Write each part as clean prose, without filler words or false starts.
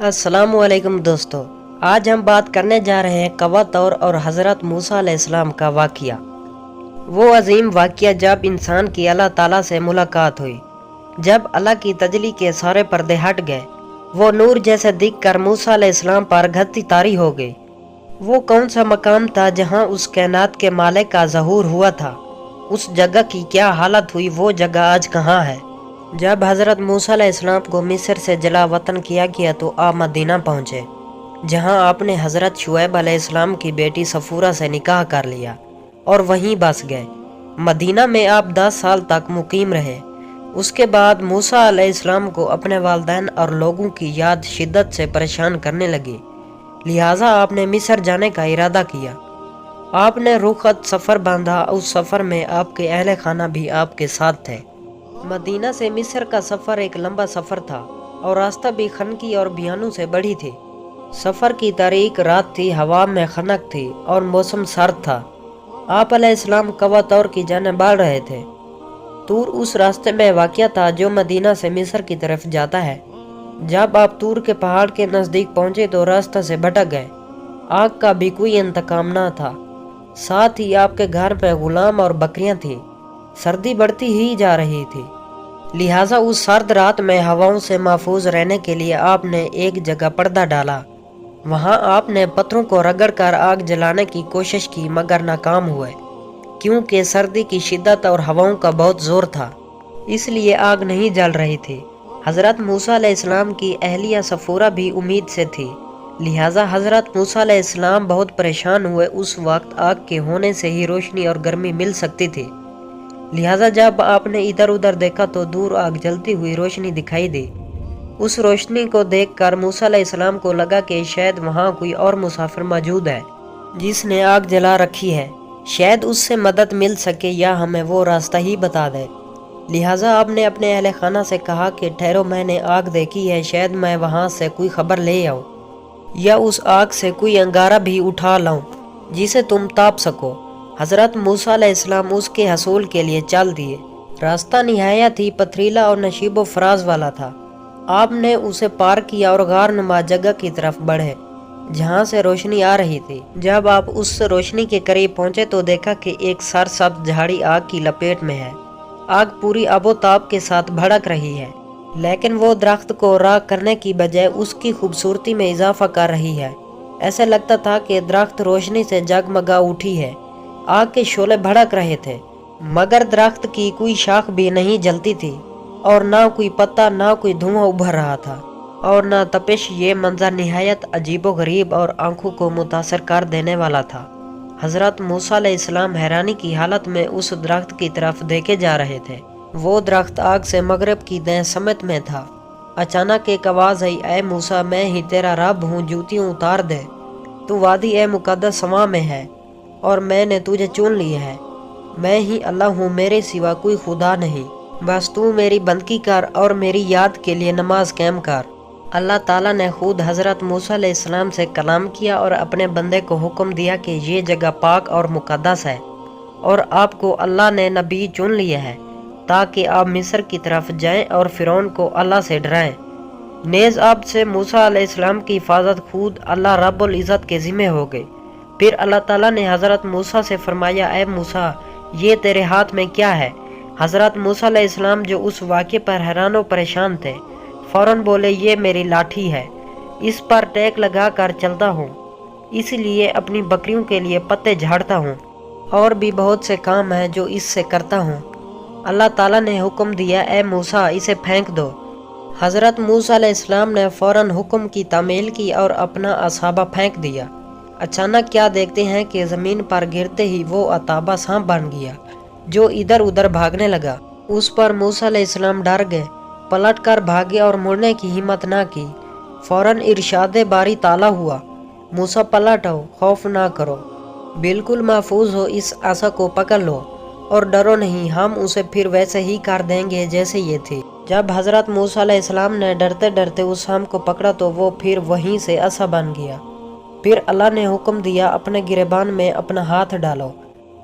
अस्सलाम वालेकुम दोस्तों। आज हम बात करने जा रहे हैं कौवा तौर और हज़रत मूसा अलैहिस्सलाम का वाक़िया। वो अजीम वाक़िया जब इंसान की अल्लाह ताला से मुलाकात हुई, जब अल्लाह की तजली के सारे पर्दे हट गए, वो नूर जैसे दिखकर मूसा अलैहिस्सलाम पर घटती तारी हो गई। वो कौन सा मकाम था जहाँ उस कायनात के मालिक का ज़हूर हुआ था? उस जगह की क्या हालत हुई? वो जगह आज कहाँ है? जब हज़रत मूसा अलैहिस्सलाम को मिस्र से जला वतन किया गया तो आप मदीना पहुँचे, जहाँ आपने हज़रत शुएब अलैहिस्सलाम की बेटी सफूरा से निकाह कर लिया और वहीं बस गए। मदीना में आप 10 साल तक मुकीम रहे। उसके बाद मूसा अलैहिस्सलाम को अपने वालिदैन और लोगों की याद शिद्दत से परेशान करने लगी, लिहाजा आपने मिस्र जाने का इरादा किया। आपने रुखत सफ़र बांधा। उस सफ़र में आपके अहले खाना भी आपके साथ थे। मदीना से मिस्र का सफ़र एक लंबा सफ़र था और रास्ता भी खनकी और बियानों से बढ़ी थी। सफ़र की तारीख रात थी, हवा में खनक थी और मौसम सर्द था। आप अलैहिस्सलाम कौवा तौर की जानिब बढ़ रहे थे। तूर उस रास्ते में वाक़या था जो मदीना से मिस्र की तरफ जाता है। जब आप तूर के पहाड़ के नज़दीक पहुँचे तो रास्ते से भटक गए। आग का भी कोई इंतकाम न था। साथ ही आपके घर में गुलाम और बकरियां थीं। सर्दी बढ़ती ही जा रही थी, लिहाजा उस सर्द रात में हवाओं से महफूज रहने के लिए आपने एक जगह पर्दा डाला। वहां आपने पत्थरों को रगड़कर आग जलाने की कोशिश की, मगर नाकाम हुए, क्योंकि सर्दी की शिद्दत और हवाओं का बहुत जोर था, इसलिए आग नहीं जल रही थी। हज़रत मूसा अलैहिस्सलाम की अहलिया सफूरा भी उम्मीद से थी, लिहाजा हज़रत मूसा अलैहिस्सलाम बहुत परेशान हुए। उस वक्त आग के होने से ही रोशनी और गर्मी मिल सकती थी, लिहाजा जब आपने इधर उधर देखा तो दूर आग जलती हुई रोशनी दिखाई दी। उस रोशनी को देखकर मूसा अलैहिस्सलाम को लगा कि शायद वहाँ कोई और मुसाफिर मौजूद है जिसने आग जला रखी है। शायद उससे मदद मिल सके या हमें वो रास्ता ही बता दे। लिहाजा आपने अपने अहले खाना से कहा कि ठहरो, मैंने आग देखी है, शायद मैं वहाँ से कोई खबर ले आऊँ या उस आग से कोई अंगारा भी उठा लाऊं जिसे तुम ताप सको। हज़रत मूसा अलैहिस्सलाम उसके हसूल के लिए चल दिए। रास्ता निहायत ही पथरीला और नशीबो फराज वाला था। आपने उसे पार किया और गार नुमा जगह की तरफ बढ़े जहाँ से रोशनी आ रही थी। जब आप उस रोशनी के करीब पहुँचे तो देखा कि एक सरसब्ज झाड़ी आग की लपेट में है। आग पूरी आबोताब के साथ भड़क रही है, लेकिन वो दरख्त को राख करने की बजाय उसकी खूबसूरती में इजाफा कर रही है। ऐसा लगता था कि दरख्त रोशनी से जगमगा उठी है। आग के शोले भड़क रहे थे, मगर दरख्त की कोई शाख भी नहीं जलती थी और ना कोई पत्ता, ना कोई धुआं उभर रहा था और ना तपिश। ये मंजर निहायत अजीबो गरीब और आंखों को मुतासर कर देने वाला था। हज़रत मूसा अलैहिस्सलाम हैरानी की हालत में उस दरख्त की तरफ देखे जा रहे थे। वो दरख्त आग से मगरब की दें समेत में था। अचानक एक आवाज़ आई, ऐ मूसा, मैं ही तेरा रब हूँ, जूतियाँ उतार दे। तू वादी ए मुकद्दस समा में है और मैंने तुझे चुन लिया है। मैं ही अल्लाह हूँ, मेरे सिवा कोई खुदा नहीं। बस तू मेरी बंदगी कर और मेरी याद के लिए नमाज कायम कर। अल्लाह ताला ने खुद हज़रत मूसा अलैहिस्सलाम से कलाम किया और अपने बंदे को हुक्म दिया कि ये जगह पाक और मुकद्दस है और आपको अल्लाह ने नबी चुन लिया है ताकि आप मिस्र की तरफ जाएं और फिरौन को अल्लाह से डराएं। नेज़ आप से मूसा अलैहिस्सलाम की हिफाजत खुद अल्लाह रब्बुल इज़्ज़त के ज़िम्मे हो गई। फिर अल्लाह ताला ने हज़रत मूसा से फरमाया, ऐ मूसा, ये तेरे हाथ में क्या है? हज़रत मूसा अलैहिस्सलाम जो उस वाक़े पर हैरान और परेशान थे, फ़ौरन बोले, ये मेरी लाठी है, इस पर टेक लगा कर चलता हूँ, इसलिए अपनी बकरियों के लिए पत्ते झाड़ता हूँ और भी बहुत से काम हैं जो इससे करता हूँ। अल्लाह ताला ने हुक्म दिया, ऐ मूसा, इसे फेंक दो। हज़रत मूसा अलैहिस्सलाम ने फ़ौरन हुक्म की तामील की और अपना असाबा फेंक दिया। अचानक क्या देखते हैं कि ज़मीन पर गिरते ही वो अताबा सांप बन गया जो इधर उधर भागने लगा। उस पर मूसा अलैहिस्सलाम डर गए, पलट कर भागे और मुड़ने की हिम्मत ना की। फ़ौरन इरशादे बारी ताला हुआ, मूसा पलट आओ, खौफ ना करो, बिल्कुल महफूज हो, इस आसा को पकड़ लो और डरो नहीं, हम उसे फिर वैसे ही कर देंगे जैसे ये थी। जब हज़रत मूसा अलैहिस्सलाम ने डरते डरते उस सांप को पकड़ा तो वो फिर वहीं से आसा बन गया। फिर अल्लाह ने हुक्म दिया, अपने गिरेबान में अपना हाथ डालो,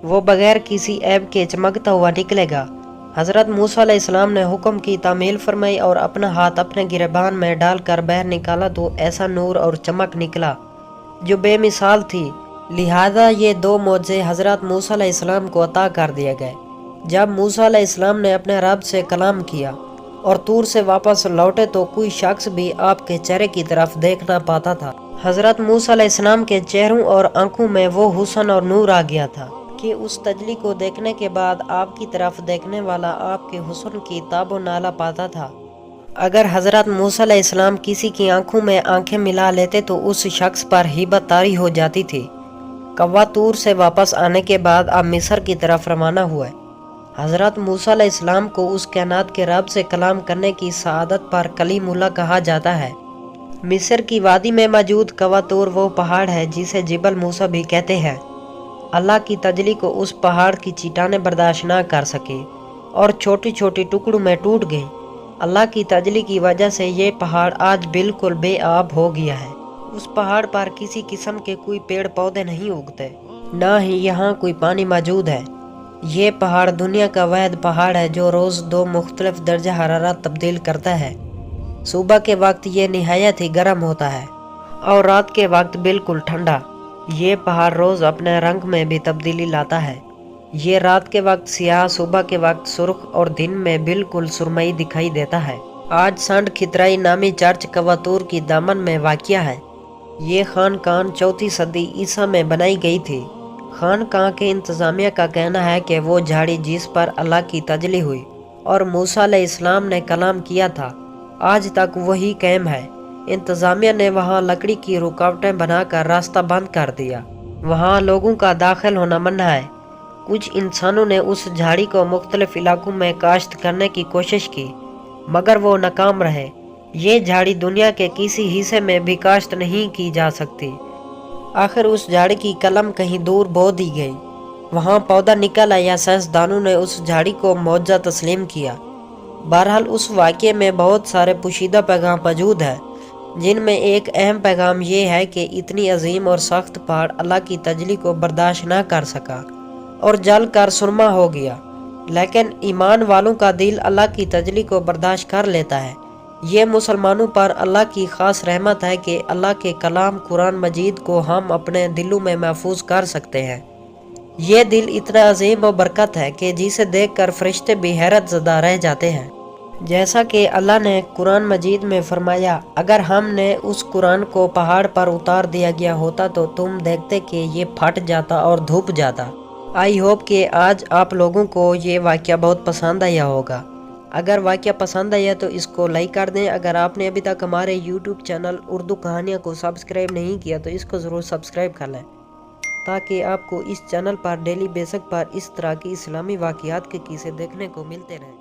वो बगैर किसी ऐब के चमकता हुआ निकलेगा। حضرت موسیٰ علیہ السلام نے حکم کی تعمیل فرمائی اور اپنا ہاتھ اپنے گریبان میں ڈال کر باہر نکالا تو ایسا نور اور چمک نکلا جو بے مثال تھی۔ لہذا یہ دو معجزے حضرت موسیٰ علیہ السلام کو عطا کر دیے گئے۔ جب موسیٰ علیہ السلام نے اپنے رب سے کلام کیا اور طور سے واپس لوٹے تو کوئی شخص بھی آپ کے چہرے کی طرف دیکھ نہ پاتا تھا۔ حضرت موسیٰ علیہ السلام کے چہروں اور آنکھوں میں وہ حسن اور نور آ گیا تھا کہ اس تجلی کو دیکھنے کے بعد آپ کی طرف دیکھنے والا آپ کے حسن کی تاب و نالا پاتا تھا۔ اگر حضرت موسیٰ علیہ السلام کسی کی آنکھوں میں آنکھیں ملا لیتے تو اس شخص پر ہیبت طاری ہو جاتی تھی۔ کوا طور سے واپس آنے کے بعد آپ مصر کی طرف روانہ ہوئے۔ حضرت موسیٰ علیہ السلام کو اس کائنات کے رب سے کلام کرنے کی سعادت پر کلیم اللہ کہا جاتا ہے۔ مصر کی وادی میں موجود کوا طور وہ پہاڑ ہے جسے جبل موسیٰ بھی کہتے ہیں۔ اللہ کی تجلی کو اس پہاڑ کی چٹانیں برداشت نہ کر سکے اور چھوٹی چھوٹی ٹکڑوں میں ٹوٹ گئیں۔ اللہ کی تجلی کی وجہ سے یہ پہاڑ آج بالکل بے آب ہو گیا ہے۔ اس پہاڑ پر کسی قسم کے کوئی پیڑ پودے نہیں اگتے، نہ ہی یہاں کوئی پانی موجود ہے۔ یہ پہاڑ دنیا کا واحد پہاڑ ہے جو روز دو مختلف درجہ حرارت تبدیل کرتا ہے۔ صبح کے وقت یہ نہایت ہی گرم ہوتا ہے اور رات کے وقت بالکل ٹھنڈا۔ یہ پہاڑ روز اپنے رنگ میں بھی تبدیلی لاتا ہے۔ یہ رات کے وقت سیاہ، صبح کے وقت سرخ اور دن میں بالکل سرمئی دکھائی دیتا ہے۔ آج سانڈ کھترائی نامی چرچ کوا طور کی دامن میں واقع ہے۔ یہ خانقاہ 4 صدی عیسیٰ میں بنائی گئی تھی۔ خانقاہ کے انتظامیہ کا کہنا ہے کہ وہ جھاڑی جس پر اللہ کی تجلی ہوئی اور موسیٰ علیہ السلام نے کلام کیا تھا آج تک وہی قائم ہے۔ انتظامیہ نے وہاں لکڑی کی رکاوٹیں بنا کر راستہ بند کر دیا۔ وہاں لوگوں کا داخل ہونا منع ہے۔ کچھ انسانوں نے اس جھاڑی کو مختلف علاقوں میں کاشت کرنے کی کوشش کی مگر وہ ناکام رہے۔ یہ جھاڑی دنیا کے کسی حصے میں بھی کاشت نہیں کی جا سکتی۔ آخر اس جھاڑی کی کلم کہیں دور بو دی گئی۔ وہاں پودا نکل آیا۔ سائنسدانوں نے اس جھاڑی کو معجزہ تسلیم کیا۔ بہرحال اس واقعے میں بہت سارے پوشیدہ پیغام موجود ہیں، جن میں ایک اہم پیغام یہ ہے کہ اتنی عظیم اور سخت پہاڑ اللہ کی تجلی کو برداشت نہ کر سکا اور جل کر سرما ہو گیا، لیکن ایمان والوں کا دل اللہ کی تجلی کو برداشت کر لیتا ہے۔ یہ مسلمانوں پر اللہ کی خاص رحمت ہے کہ اللہ کے کلام قرآن مجید کو ہم اپنے دلوں میں محفوظ کر سکتے ہیں۔ یہ دل اتنا عظیم و برکت ہے کہ جسے دیکھ کر فرشتے بھی حیرت زدہ رہ جاتے ہیں۔ جیسا کہ اللہ نے قرآن مجید میں فرمایا، اگر ہم نے اس قرآن کو پہاڑ پر اتار دیا گیا ہوتا تو تم دیکھتے کہ یہ پھٹ جاتا اور دھپ جاتا۔ آئی ہوپ کہ آج آپ لوگوں کو یہ واقعہ بہت پسند آیا ہوگا۔ اگر واقعہ پسند آیا تو اس کو لائک کر دیں۔ اگر آپ نے ابھی تک ہمارے یوٹیوب چینل اردو کہانیاں کو سبسکرائب نہیں کیا تو اس کو ضرور سبسکرائب کر لیں تاکہ آپ کو اس چینل پر ڈیلی بیسک پر اس طرح کی اسلامی واقعات کے قصے دیکھنے کو ملتے رہیں۔